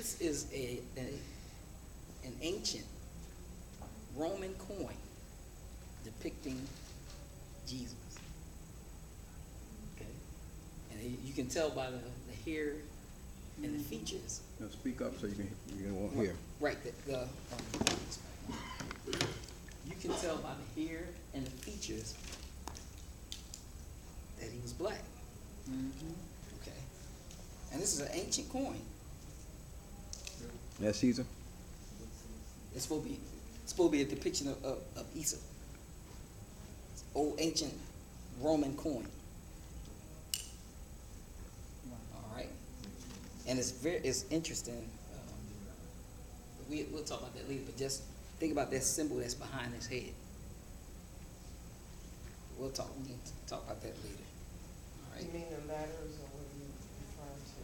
This is an ancient Roman coin depicting Jesus. Okay, and you can tell by the hair and the features. Now speak up so you can hear. Right. You can tell by the hair and the features that he was black. Okay, and this is an ancient coin. That's Caesar? It's supposed to be a depiction of Isa. Old ancient Roman coin. All right, and it's interesting. We'll talk about that later, but just think about that symbol that's behind his head. We can talk about that later. All right. You mean the letters, or what are you referring to?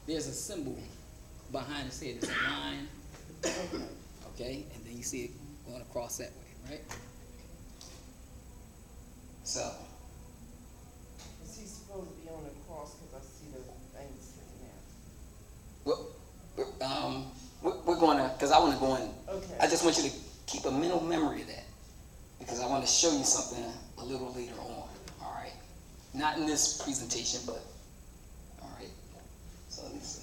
There's a symbol behind his head. It's a line. Okay, and then you see it going across that way, right? So. Is he supposed to be on the cross? Because I see the thing sitting there. Well, we're going to, because I want to go in. Okay. I just want you to keep a mental memory of that, because I want to show you something a little later on. All right, not in this presentation, but all right. So let me see.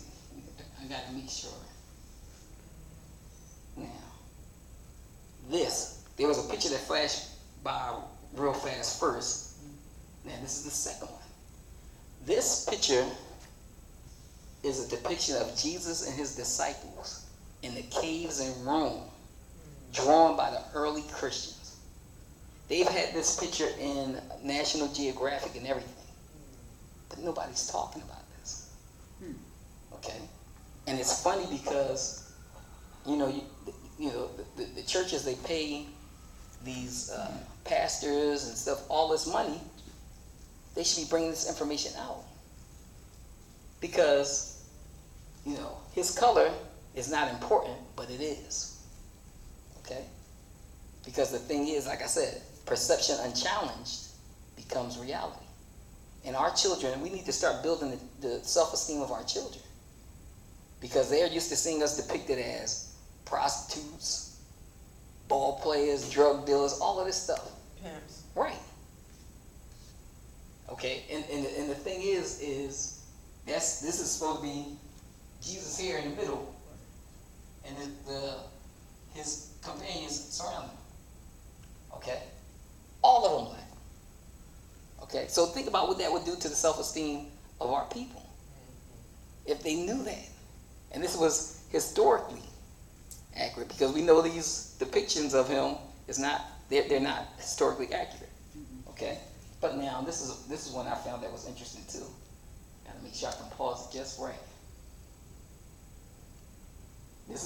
I got to make sure. Now, there was a picture that flashed by real fast first. Now this is the second one. This picture is a depiction of Jesus and his disciples in the caves in Rome, drawn by the early Christians. They've had this picture in National Geographic and everything, but nobody's talking about this. Okay, and it's funny because the churches, they pay these pastors and stuff all this money. They should be bringing this information out, because his color is not important, but it is. Okay, because the thing is, like I said, perception unchallenged becomes reality. And our children, we need to start building the self-esteem of our children, because they're used to seeing us depicted as prostitutes, ball players, drug dealers, all of this stuff. Pimps. Right. Okay, and the thing is this is supposed to be Jesus here in the middle, and his companions surround him. Okay, all of them black. Okay, so think about what that would do to the self-esteem of our people if they knew that. And this was historically accurate, because we know these depictions of him they're not historically accurate. Okay, but now this is one I found that was interesting too. Gotta make sure I can pause it just right.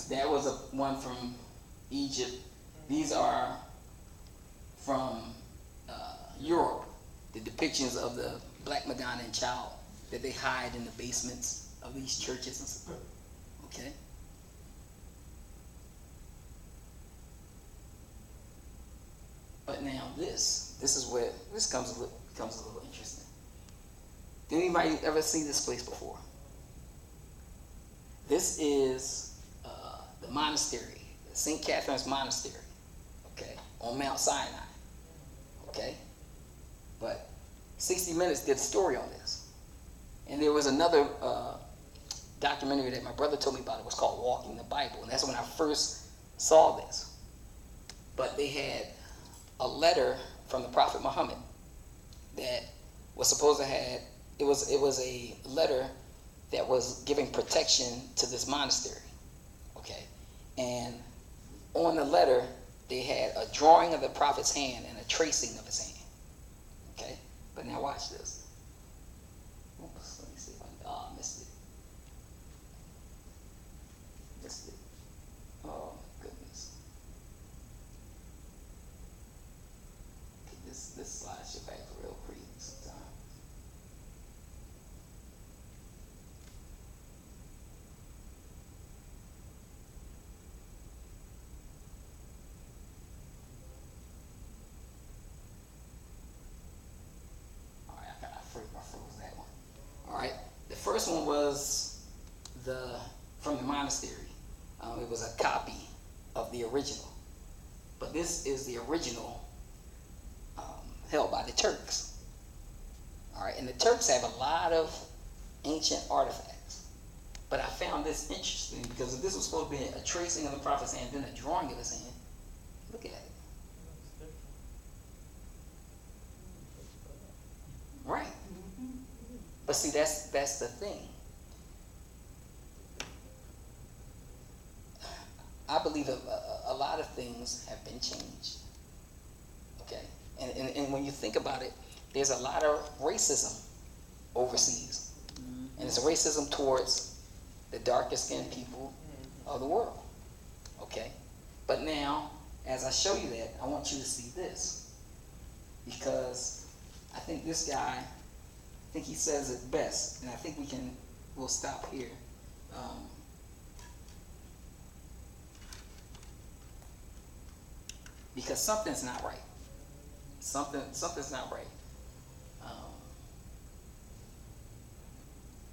That was one from Egypt. These are from Europe. The depictions of the Black Madonna and Child that they hide in the basements of these churches and stuff. Okay. But now this is where this becomes a little interesting. Did anybody ever see this place before? This is the monastery, St. Catherine's Monastery, okay, on Mount Sinai, okay? But 60 Minutes did a story on this. And there was another documentary that my brother told me about. It was called Walking the Bible, and that's when I first saw this. But they had a letter from the Prophet Muhammad that was supposed to have, it was a letter that was giving protection to this monastery, okay? And on the letter, they had a drawing of the Prophet's hand and a tracing of his hand, okay? But now watch this. Oops, let me see if I missed it. Missed it. Oh, goodness. Okay, this slide should act real pretty sometimes. I froze that one. All right. The first one was the from the monastery. It was a copy of the original. But this is the original held by the Turks. All right, and the Turks have a lot of ancient artifacts. But I found this interesting because if this was supposed to be a tracing of the prophet's hand, then a drawing of his hand, look at it. Right. But see, that's the thing. I believe a lot of things have been changed. Okay? And when you think about it, there's a lot of racism overseas. And it's a racism towards the darker skinned people of the world. Okay? But now, as I show you that, I want you to see this. Because I think this guy, I think he says it best. And I think we'll stop here. Because something's not right. Something's not right.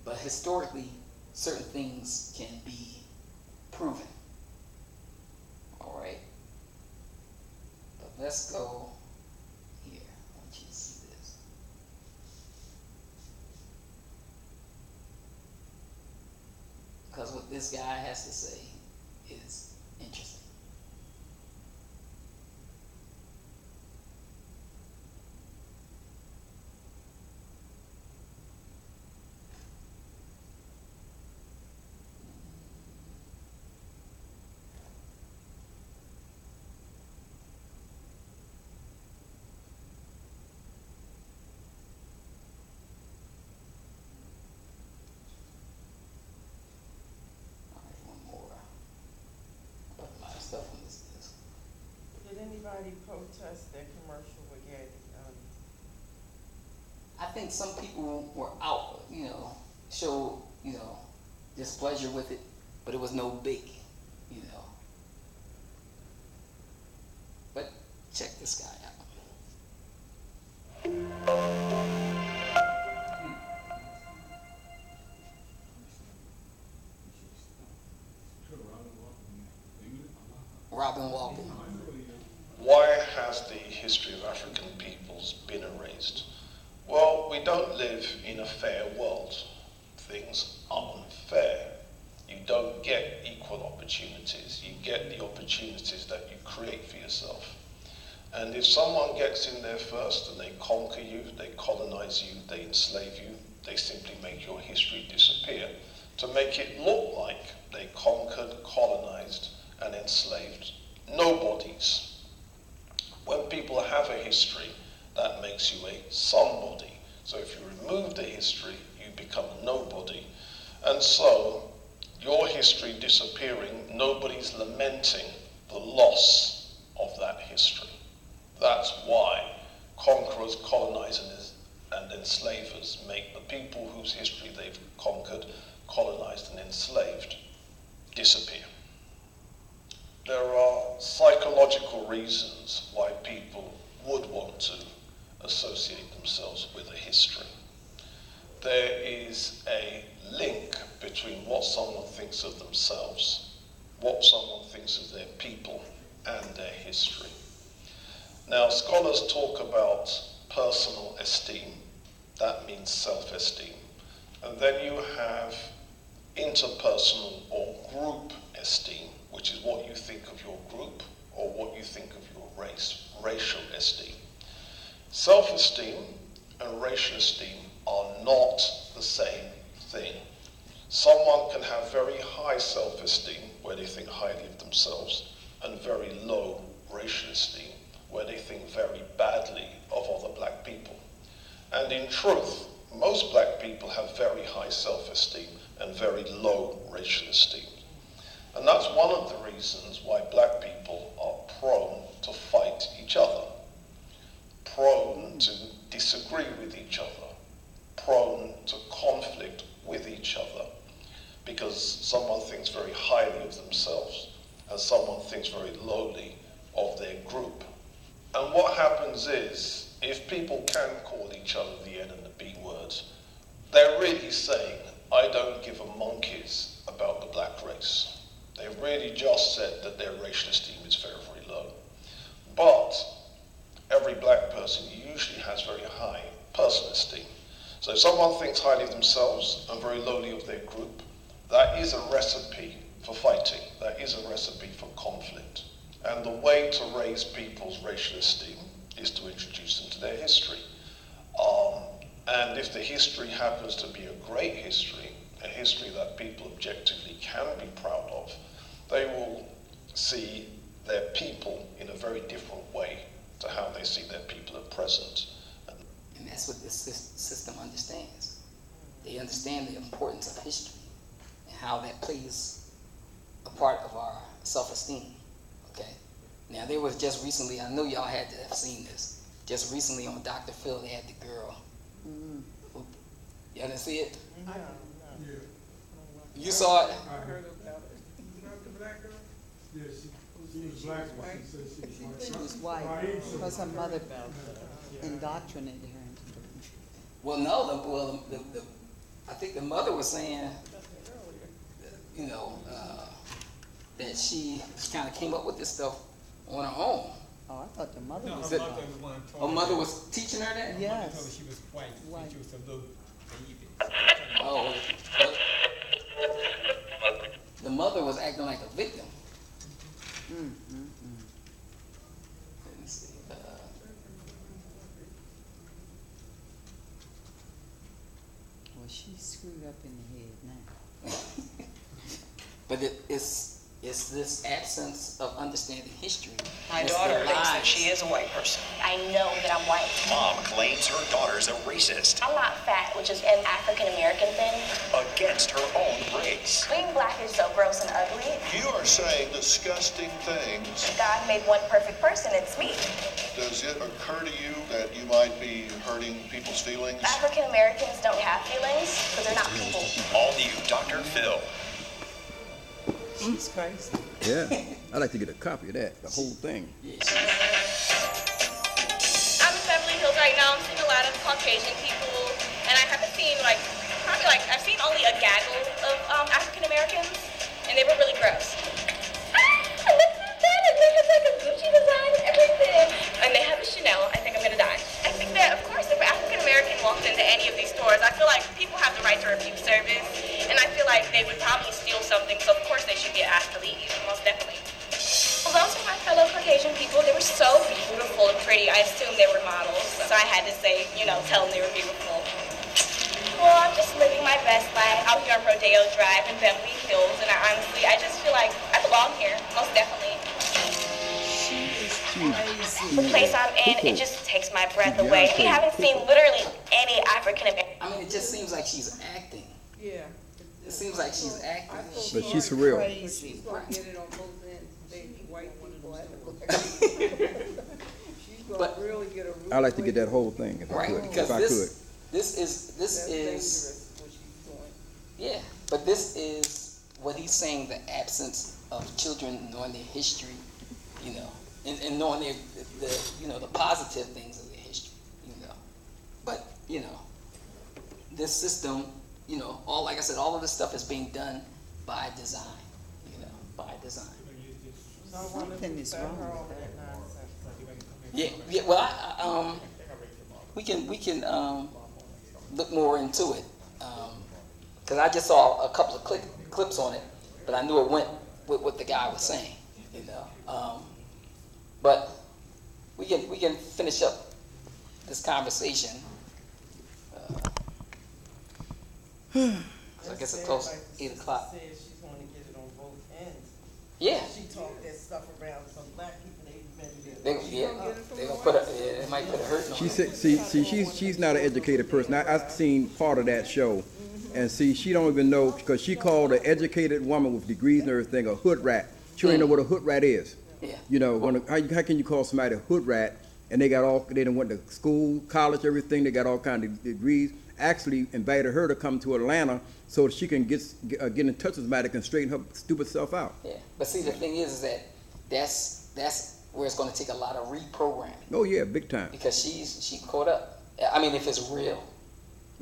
But historically, certain things can be proven. All right? But let's go here. I want you to see this. Because what this guy has to say is interesting. Anybody protest that commercial with Gabby? I think some people were out, showed, displeasure with it, but it was no big, But check this guy out. Robin Walton. Why has the history of African peoples been erased? Well, we don't live in a fair world. Things are unfair. You don't get equal opportunities. You get the opportunities that you create for yourself. And if someone gets in there first and they conquer you, they colonize you, they enslave you, they simply make your history disappear to make it look like they conquered, colonized, and enslaved nobodies. When people have a history, that makes you a somebody. So if you remove the history, you become a nobody. And so, your history disappearing, nobody's lamenting the loss of that history. That's why conquerors, colonizers, and enslavers make the people whose history they've conquered, colonized, and enslaved disappear. There are psychological reasons why people would want to associate themselves with a history. There is a link between what someone thinks of themselves, what someone thinks of their people, and their history. Now, scholars talk about personal esteem. That means self-esteem. And then you have interpersonal or group esteem, which is what you think of your group or what you think of your race, racial esteem. Self-esteem and racial esteem are not the same thing. Someone can have very high self-esteem, where they think highly of themselves, and very low racial esteem, where they think very badly of other black people. And in truth, most black people have very high self-esteem and very low racial esteem. And that's one of the reasons why black people are prone to fight each other, prone to disagree with each other, prone to conflict with each other, because someone thinks very highly of themselves and someone thinks very lowly of their group. And what happens is, if people can call each other the N and the B words, they're really saying, I don't give a monkey's about the black race. They've really just said that their racial esteem is very, very low. But every black person usually has very high personal esteem. So if someone thinks highly of themselves and very lowly of their group, that is a recipe for fighting. That is a recipe for conflict. And the way to raise people's racial esteem is to introduce them to their history. And if the history happens to be a great history, a history that people objectively can be proud of, they will see their people in a very different way to how they see their people at present. And that's what this system understands. They understand the importance of history and how that plays a part of our self-esteem, okay? Now, there was just recently, I know y'all had to have seen this, just recently on Dr.Phil, they had the girl. Y'all didn't see it? No, no. Yeah, You saw it? I heard about it. not the black girl? Yeah, she was black, but she said she was white. She was white because her mother indoctrinated her into belief. Well, no, I think the mother was saying, you know, that she kind of came up with this stuff on her own. Oh, I thought the mother No, was her it- mother white. was the one Her told mother her. was teaching her that? Her mother told her Yes. she was white. White. She was a little baby. Oh, the mother was acting like a victim. Let me see. Well, she's screwed up in the head now. But it's this absence of understanding history. My It's daughter the thinks lies. that she is a white person. I know that I'm white. Mom claims her daughter's a racist I'm not fat, which is an African American thing. against her own race. Being black is so gross and ugly. You are saying disgusting things. God made one perfect person, it's me. Does it occur to you that you might be hurting people's feelings? African Americans don't have feelings because they're not people. All new Dr. Phil. She's crazy. Yeah, I'd like to get a copy of that, the whole thing. I'm in Beverly Hills right now. I'm seeing a lot of Caucasian people, and I haven't seen I've seen only a gaggle of African Americans, and they were really gross. Look at that! It has like a Gucci design and everything, and they have a Chanel. I think I'm gonna die. I think that, of course, if an African American walked into any of these stores, I feel like people have the right to refuse service, and I feel like they would probably steal something. So of course they should get asked to leave, most definitely. Well, those are my fellow Caucasian people. They were so beautiful and pretty. I assumed they were models, so I had to say, tell them they were beautiful. Well, I'm just living my best life out here on Rodeo Drive in Beverly Hills, and I just feel like I belong here, most definitely. She is crazy. The place I'm in, it just takes my breath away. We haven't seen literally any African American. I mean, it just seems like she's acting. Yeah. It seems like she's acting. But she's for real. Crazy. She's gonna get it on both ends. They white people have She's gonna But- really get a rude I'd like to get that whole thing if I Right, could. because If I could. this That's is dangerous, what she's doing. yeah, but this is what he's saying, the absence of children knowing their history, and knowing the positive things of their history, But, this system, like I said, all of this stuff is being done by design, by design. So I wonder Something who is fed wrong her with all that. that nonsense. Yeah, well, we can look more into it, because I just saw a couple of clips on it, but I knew it went with what the guy was saying, but we can finish up this conversation. So I guess it's close, 8 o'clock. Said she's gonna get it on both ends. Yeah, She talked that stuff around some black people, they gonna put they might put a hurt on She it. said, she's not an educated person. I've seen part of that show, and see, she don't even know, because she called an educated woman with degrees and everything a hood rat. She don't even know what a hood rat is. Yeah. How can you call somebody a hood rat? And they done went to school, college, everything. They got all kind of degrees. Actually invited her to come to Atlanta so she can get in touch with somebody that can straighten her stupid self out. Yeah, but see, the thing is that that's where it's going to take a lot of reprogramming, Oh yeah, big time. because she caught up. I mean, if it's real.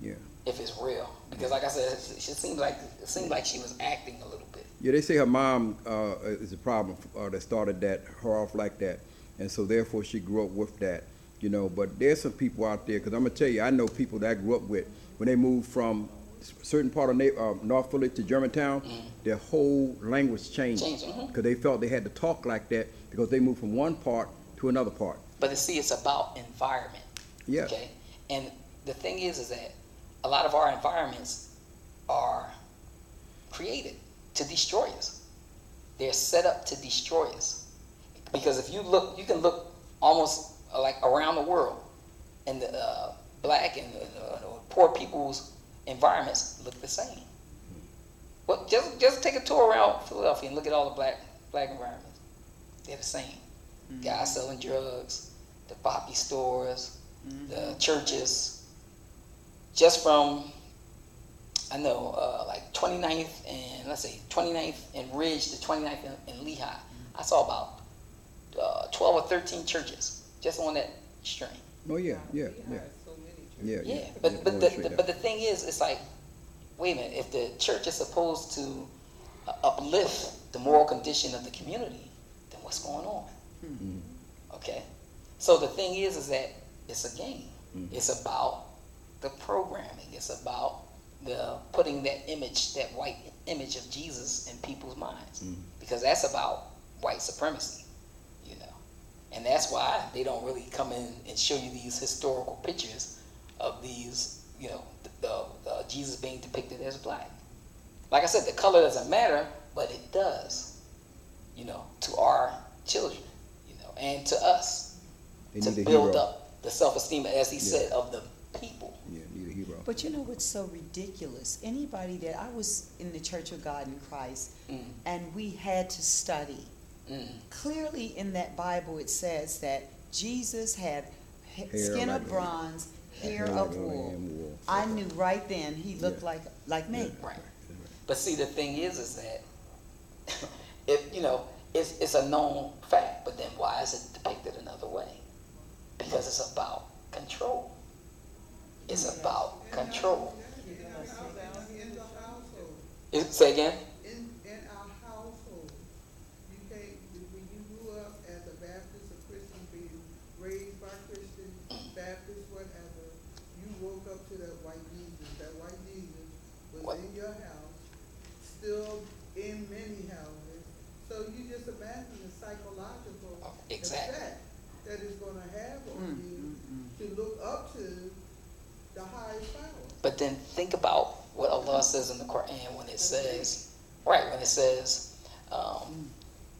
Yeah. If it's real. Because like I said, it seemed like she was acting a little bit. Yeah, they say her mom is a problem that started her off like that, and so therefore she grew up with that, you know. But there's some people out there, because I'm gonna tell you, I know people that I grew up with when they moved from a certain part of North Philly to Germantown, their whole language changed because they felt they had to talk like that because they moved from one part to another part. But see, it's about environment. Yeah. Okay. And the thing is that a lot of our environments are created to destroy us. They're set up to destroy us. Because if you look, you can look almost like around the world, and the black and poor people's environments look the same. Well, just take a tour around Philadelphia and look at all the black environments. They're the same. Guys selling drugs, the poppy stores, the churches. Just from, I know, like 29th and, let's say, 29th and Ridge to 29th and Lehigh, I saw about 12 or 13 churches just on that string. Oh yeah. But the thing is, it's like, wait a minute, if the church is supposed to uplift the moral condition of the community, then what's going on? Okay? So the thing is that it's a game. It's about the programming. It's about the putting that image, that white image of Jesus in people's minds. Because that's about white supremacy, you know. And that's why they don't really come in and show you these historical pictures of these, you know, the Jesus being depicted as black. Like I said, the color doesn't matter, but it does, you know, to our children, you know, and to us, to build up the self-esteem, as he said, of the people. Yeah, need a hero. But you know what's so ridiculous? Anybody that I was in the Church of God in Christ, and we had to study. Clearly in that Bible it says that Jesus had skin of bronze, hair of wool. I knew right then he looked like me. Right. But see, the thing is that if you know, it's a known fact. But then why is it depicted another way? Because it's about control. It's about control. Say again? In our household, you can't, when you grew up as a Baptist or Christian, being raised by Christians, Baptist, whatever, you woke up to that white Jesus. That white Jesus was in your house, still in many houses. So you just imagine the psychological effect that it's going to have on you to look up to the highest power. But then think about what Allah says in the Quran when it says,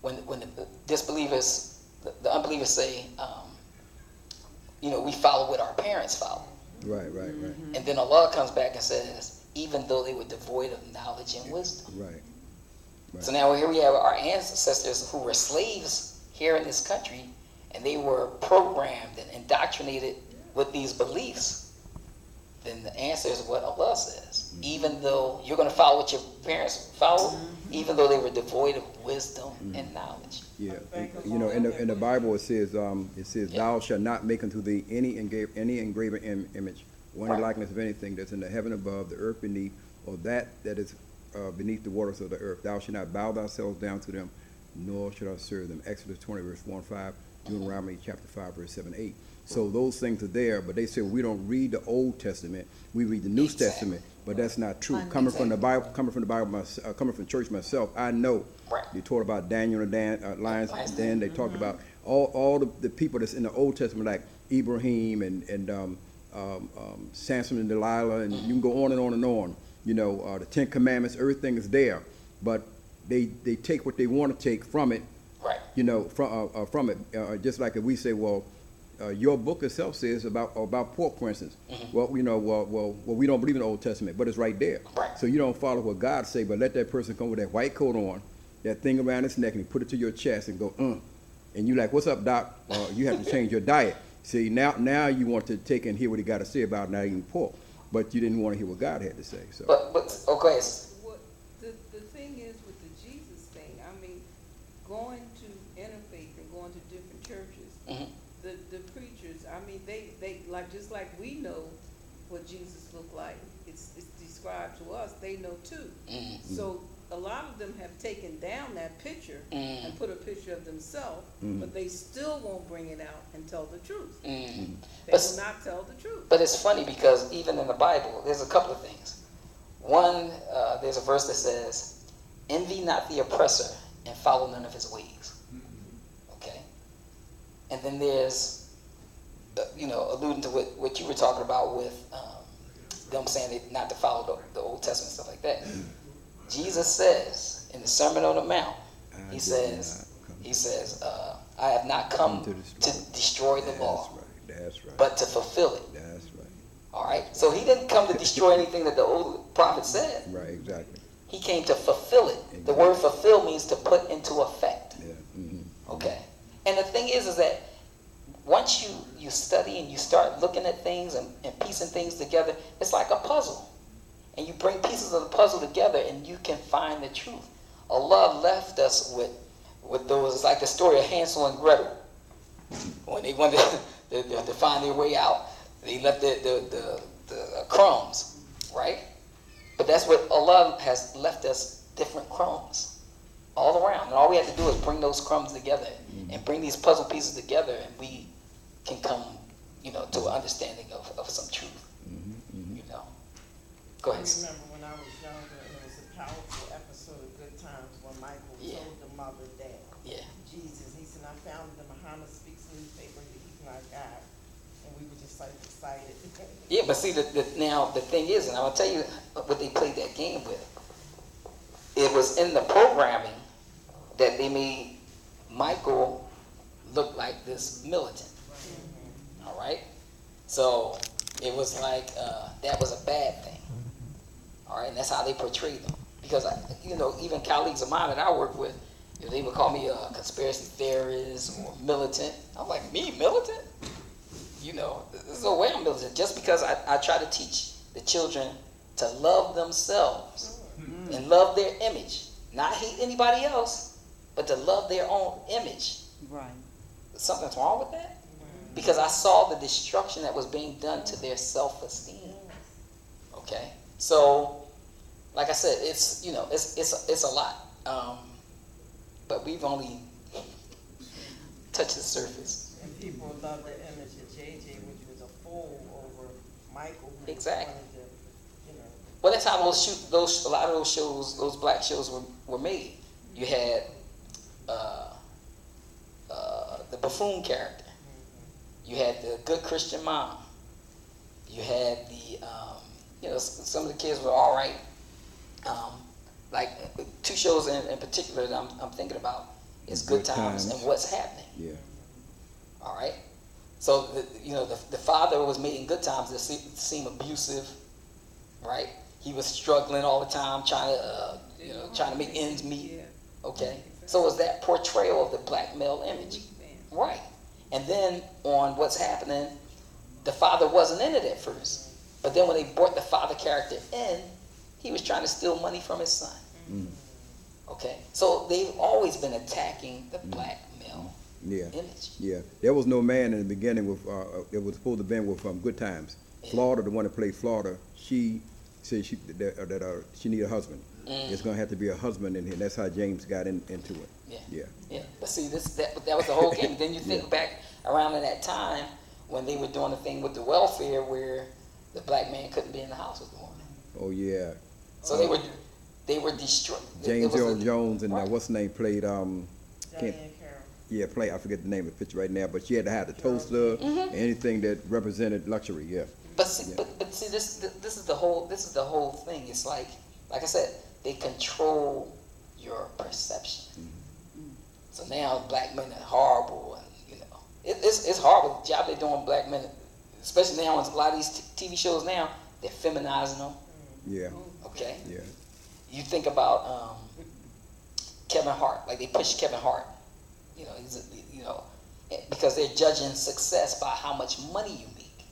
when the disbelievers, the unbelievers say, you know, we follow what our parents follow. Right. And then Allah comes back and says, even though they were devoid of knowledge and wisdom. Right. So now here we have our ancestors who were slaves here in this country, and they were programmed and indoctrinated with these beliefs. Then the answer is what Allah says. Even though you're going to follow what your parents followed, even though they were devoid of wisdom and knowledge. Yeah, you know, in the Bible it says, thou shalt not make unto thee any engraven image, or any likeness of anything that's in the heaven above, the earth beneath, or that is beneath the waters of the earth. Thou shalt not bow thyself down to them, nor shalt thou serve them. Exodus 20, verse 1, 5, Deuteronomy chapter 5, verse 7, 8. So those things are there, but they say we don't read the Old Testament, we read the New Testament, but that's not true. Coming from the Bible, coming from church myself, I know they taught about Daniel and lions, and then they talked about all the people that's in the Old Testament, like Ibrahim and Samson and Delilah, and you can go on and on and on. You know, the Ten Commandments, everything is there, but they take what they want to take from it. Right. You know, from it, just like if we say, well, your book itself says about pork, for instance. Well, you know, well, we don't believe in the Old Testament, but it's right there. Right. So you don't follow what God say, but let that person come with that white coat on, that thing around his neck, and he put it to your chest and go, and you like, what's up, doc? You have to change your diet. See, now you want to take and hear what he got to say about not eating pork, but you didn't want to hear what God had to say. So. But okay. What the thing is with the Jesus thing, I mean, going to interfaith and going to different churches, the preachers, I mean, they like, just like we know what Jesus looked like. It's these described to us, they know too. Mm-hmm. So a lot of them have taken down that picture and put a picture of themselves, but they still won't bring it out and tell the truth. They will not tell the truth. But it's funny because even in the Bible, there's a couple of things. One, there's a verse that says, "Envy not the oppressor and follow none of his ways." Okay? And then there's, alluding to what you were talking about with them saying not to follow the Old Testament, stuff like that. Jesus says in the Sermon on the Mount, he says, I have not come to destroy the law, That's right. but to fulfill it. That's right. All right? So he didn't come to destroy anything that the old prophet said. Right, exactly. He came to fulfill it. Exactly. The word fulfill means to put into effect. Yeah. Mm-hmm. Okay? And the thing is that once you study and you start looking at things and piecing things together, it's like a puzzle. And you bring pieces of the puzzle together and you can find the truth. Allah left us with those. It's like the story of Hansel and Gretel. When they wanted to find their way out, they left the crumbs, right? But that's what Allah has left us, different crumbs all around. And all we have to do is bring those crumbs together and bring these puzzle pieces together, and we can come, to an understanding of some truth. Go ahead. I remember when I was younger, and it was a powerful episode of Good Times when Michael told the mother that Jesus, he said, I found that Muhammad speaks newspaper, he's not God. And we were just like excited. Yeah, but see, now the thing is, and I'm going to tell you what they played that game with. It was in the programming that they made Michael look like this militant. All right? So it was like that was a bad thing. All right, and that's how they portrayed them. Because, even colleagues of mine that I work with, they would call me a conspiracy theorist or militant. I'm like, me, militant? There's no way I'm militant. Just because I try to teach the children to love themselves and love their image. Not hate anybody else, but to love their own image. Right. Something's wrong with that? Because I saw the destruction that was being done to their self-esteem. Okay? So, like I said, it's it's a lot, but we've only touched the surface. And people love the image of JJ, which was a fool over Michael. Exactly. Well, that's how a lot of those shows, those black shows were made. You had the buffoon character. You had the good Christian mom. You had the some of the kids were all right. Like two shows in particular that I'm thinking about is Good Times and What's Happening. Yeah. All right. So the father was made in Good Times that seem abusive, right? He was struggling all the time, trying to make ends meet. Okay. So it was that portrayal of the black male image, right? And then on What's Happening, the father wasn't in it at first. But then when they brought the father character in, he was trying to steal money from his son. Okay? So they've always been attacking the black male image. Yeah. There was no man in the beginning with, it was supposed to have been with Good Times. Florida, the one that played Florida, she said she need a husband. It's going to have to be a husband in here. That's how James got into it. Yeah. But see, that was the whole game. Then you think back around in that time when they were doing the thing with the welfare where the black man couldn't be in the house with the woman. Oh yeah. So they were destroyed. James Earl Jones and right. what's the name played Carroll. I forget the name of the picture right now, but she had to have the toaster, anything that represented luxury. Yeah. But see, but see, this is the whole thing. It's like I said, they control your perception. So now black men are horrible, and it's horrible the job they're doing. Black men, especially now, on a lot of these TV shows now, they're feminizing them. Yeah. Okay. Yeah. You think about Kevin Hart, like they push Kevin Hart. Because they're judging success by how much money you make.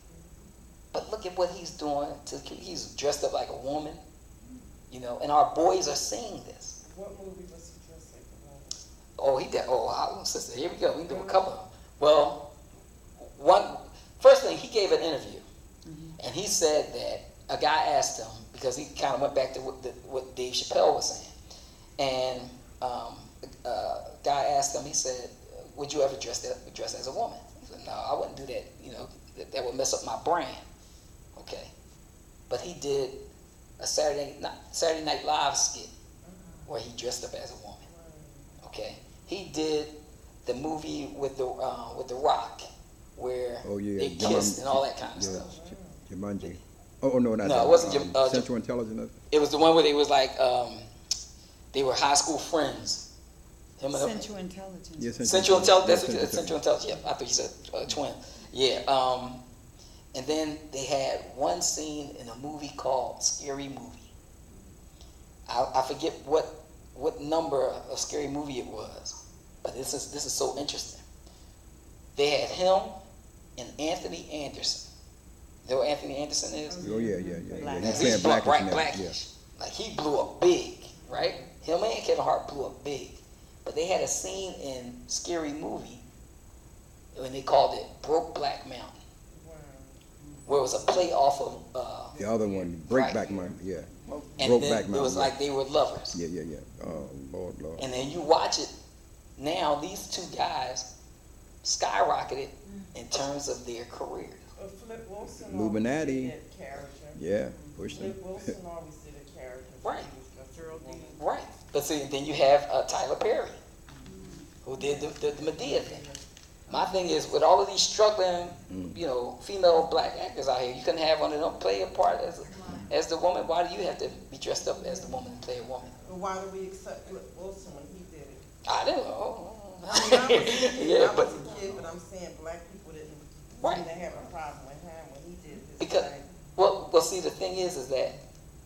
But look at what he's doing. He's dressed up like a woman, and our boys are seeing this. What movie was he dressed like a woman? Oh, he did. Oh, sister, here we go. We can do a couple of them. Well, first thing, he gave an interview, and he said that a guy asked him, because he kind of went back to what Dave Chappelle was saying. And guy asked him, he said, would you ever dress as a woman? He said, no, I wouldn't do that. You know, that would mess up my brand. Okay. But he did a Saturday Night Live skit where he dressed up as a woman. Okay. He did the movie with the Rock where they kissed and all that kind of stuff. Jumanji. Oh no, not that. No, it wasn't Central Intelligence. It was the one where they was like they were high school friends. Central Intelligence. Yes, Central Intelligence. That's Central Intelligence. Yeah, I thought you said twin. Yeah. And then they had one scene in a movie called Scary Movie. I forget what number of Scary Movie it was, but this is so interesting. They had him and Anthony Anderson. You know what Anthony Anderson is? Oh yeah. He's blackish. Like he blew up big, right? Him and Kevin Hart blew up big. But they had a scene in Scary Movie when they called it Brokeback Mountain, where it was a play off of the other one, Breakback Mountain. Yeah. And Brokeback then Mountain. it was like they were lovers. Yeah. Oh Lord. And then you watch it now; these two guys skyrocketed in terms of their careers. Flip Wilson Illuminati. always did that character. Yeah, push them. Flip Wilson always did a character. Right. Geraldine. Right. But see, then you have Tyler Perry, who did the Medea thing. My thing is, with all of these struggling, female black actors out here, you couldn't have one of them play a part as the woman. Why do you have to be dressed up as the woman and play a woman? But why do we accept Flip Wilson when he did it? I don't know. I was a kid, but I'm saying black people didn't seem to have a problem with him when he did his thing. Well, see, the thing is that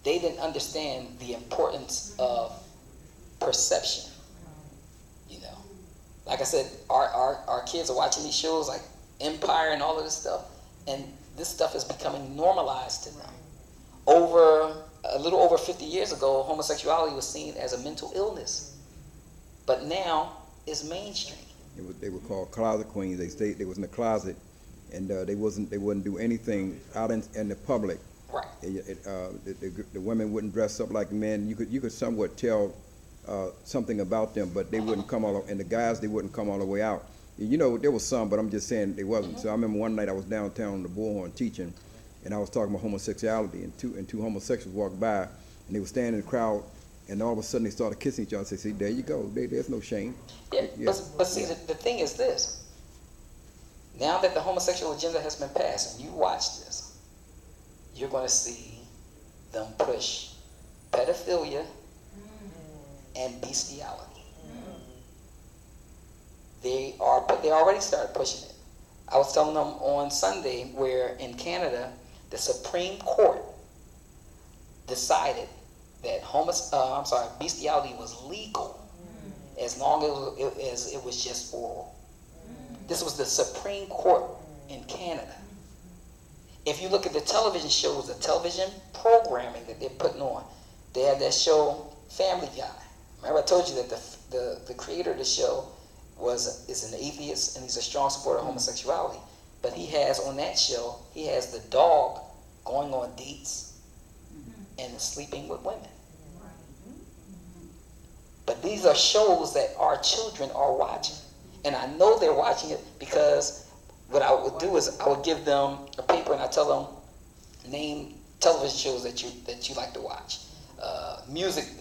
they didn't understand the importance of perception. Like I said, our kids are watching these shows like Empire and all of this stuff, and this stuff is becoming normalized to them. A little over 50 years ago, homosexuality was seen as a mental illness, but now it's mainstream. They were called closet queens. They was in the closet, and they wouldn't do anything out in the public. Right. The women wouldn't dress up like men. You could somewhat tell something about them, but they wouldn't come and the guys, they wouldn't come all the way out. There was some, but I'm just saying they wasn't. So I remember one night I was downtown on the Bullhorn teaching, and I was talking about homosexuality, and two homosexuals walked by, and they were standing in the crowd, and all of a sudden they started kissing each other. I said, see, there you go. There's no shame. Yeah. But see, the thing is this. Now that the homosexual agenda has been passed, and you watch this, you're going to see them push pedophilia and bestiality. They already started pushing it. I was telling them on Sunday where in Canada, the Supreme Court decided that bestiality was legal as long as it was just oral. This was the Supreme Court in Canada. If you look at the television shows, the television programming that they're putting on, they have that show Family Guy. Remember I told you that the creator of the show is an atheist and he's a strong supporter of homosexuality. But he has on that show, he has the dog going on dates and sleeping with women. But these are shows that our children are watching. And I know they're watching it because what I would do is I would give them a paper and I tell them, name television shows that you like to watch. Music